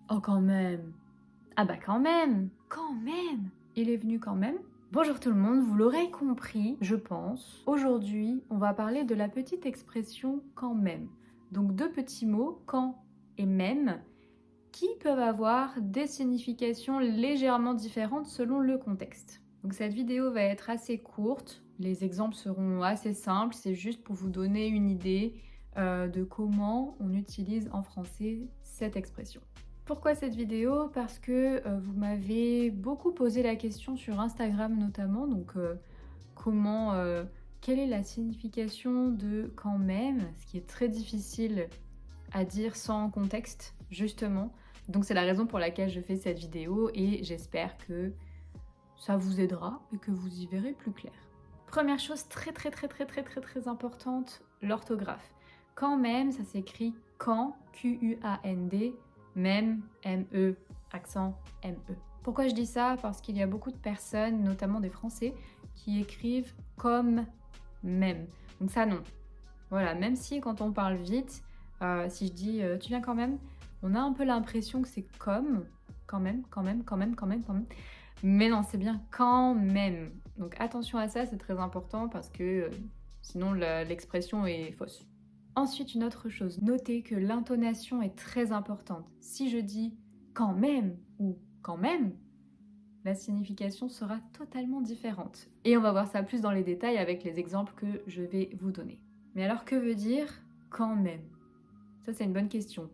Oh quand même. Ah bah quand même. Quand même. Il est venu quand même. Bonjour tout le monde, vous l'aurez compris, je pense. Aujourd'hui, on va parler de la petite expression quand même. Donc deux petits mots, quand et même, qui peuvent avoir des significations légèrement différentes selon le contexte. Donc cette vidéo va être assez courte, les exemples seront assez simples, c'est juste pour vous donner une idée de comment on utilise en français cette expression. Pourquoi cette vidéo? Parce que vous m'avez beaucoup posé la question sur Instagram notamment, donc quelle est la signification de quand même, ce qui est très difficile à dire sans contexte, justement. Donc c'est la raison pour laquelle je fais cette vidéo et j'espère que ça vous aidera et que vous y verrez plus clair. Première chose très importante, l'orthographe. Quand même, ça s'écrit quand, Q-U-A-N-D, même, M-E, accent M-E. Pourquoi je dis ça? Parce qu'il y a beaucoup de personnes, notamment des Français, qui écrivent comme même. Donc ça non. Voilà, même si quand on parle vite, si je dis tu viens quand même, on a un peu l'impression que c'est comme, quand même. Mais non, c'est bien quand même. Donc attention à ça, c'est très important parce que sinon l'expression est fausse. Ensuite, une autre chose, notez que l'intonation est très importante. Si je dis quand même ou quand même, la signification sera totalement différente. Et on va voir ça plus dans les détails avec les exemples que je vais vous donner. Mais alors que veut dire quand même? Ça c'est une bonne question.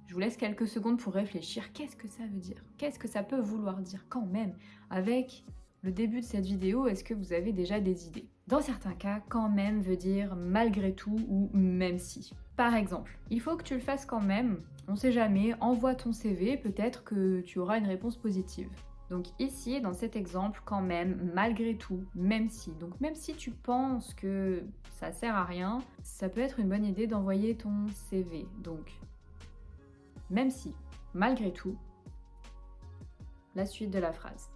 Je vous laisse quelques secondes pour réfléchir. Qu'est-ce que ça veut dire? Qu'est-ce que ça peut vouloir dire quand même? Avec le début de cette vidéo, est-ce que vous avez déjà des idées? Dans certains cas, quand même veut dire malgré tout ou même si. Par exemple, il faut que tu le fasses quand même, on sait jamais, envoie ton CV, peut-être que tu auras une réponse positive. Donc ici, dans cet exemple, quand même, malgré tout, même si. Donc même si tu penses que ça sert à rien, ça peut être une bonne idée d'envoyer ton CV. Donc, même si, malgré tout, la suite de la phrase.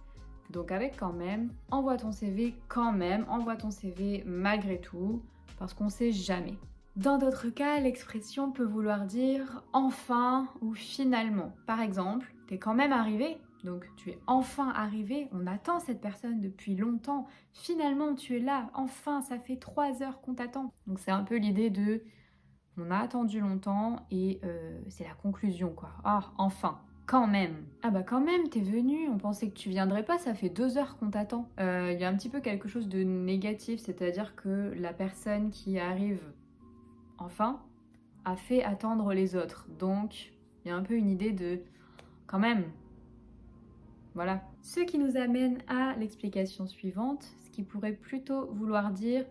Donc avec quand même, envoie ton CV quand même, envoie ton CV malgré tout, parce qu'on sait jamais. Dans d'autres cas, l'expression peut vouloir dire enfin ou finalement. Par exemple, t'es quand même arrivé, donc tu es enfin arrivé, on attend cette personne depuis longtemps, finalement tu es là, enfin ça fait 3 heures qu'on t'attend. Donc c'est un peu l'idée de on a attendu longtemps et c'est la conclusion quoi. Ah, enfin, quand même. Ah bah quand même, t'es venu, on pensait que tu viendrais pas, ça fait 2 heures qu'on t'attend. Il y a un petit peu quelque chose de négatif, c'est-à-dire que la personne qui arrive enfin a fait attendre les autres. Donc, il y a un peu une idée de quand même. Voilà. Ce qui nous amène à l'explication suivante, ce qui pourrait plutôt vouloir dire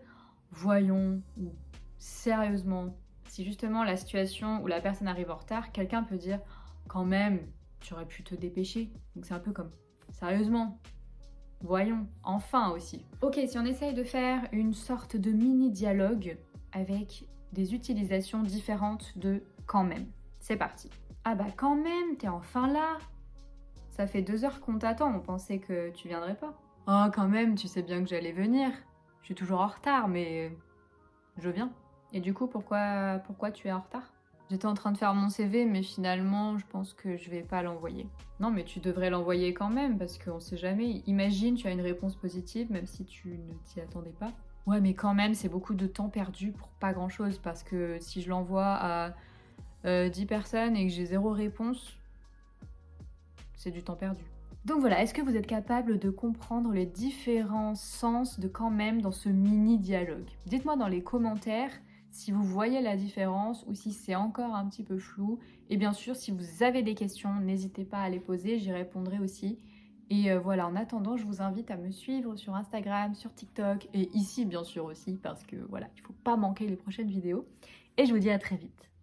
voyons ou sérieusement. Si justement la situation où la personne arrive en retard, quelqu'un peut dire quand même, tu aurais pu te dépêcher. Donc c'est un peu comme sérieusement, voyons, enfin aussi. Ok, si on essaye de faire une sorte de mini-dialogue avec des utilisations différentes de quand même. C'est parti. Ah bah quand même, t'es enfin là. Ça fait 2 heures qu'on t'attend, on pensait que tu viendrais pas. Ah quand même, tu sais bien que j'allais venir. Je suis toujours en retard, mais je viens. Et du coup, pourquoi tu es en retard? J'étais en train de faire mon CV, mais finalement, je pense que je vais pas l'envoyer. Non, mais tu devrais l'envoyer quand même, parce qu'on sait jamais. Imagine, tu as une réponse positive, même si tu ne t'y attendais pas. Ouais, mais quand même, c'est beaucoup de temps perdu pour pas grand-chose, parce que si je l'envoie à 10 personnes et que j'ai 0 réponse, c'est du temps perdu. Donc voilà, est-ce que vous êtes capable de comprendre les différents sens de quand même dans ce mini-dialogue? Dites-moi dans les commentaires si vous voyez la différence ou si c'est encore un petit peu flou. Et bien sûr, si vous avez des questions, n'hésitez pas à les poser, j'y répondrai aussi. Et voilà, en attendant, je vous invite à me suivre sur Instagram, sur TikTok et ici bien sûr aussi parce que voilà, il ne faut pas manquer les prochaines vidéos. Et je vous dis à très vite.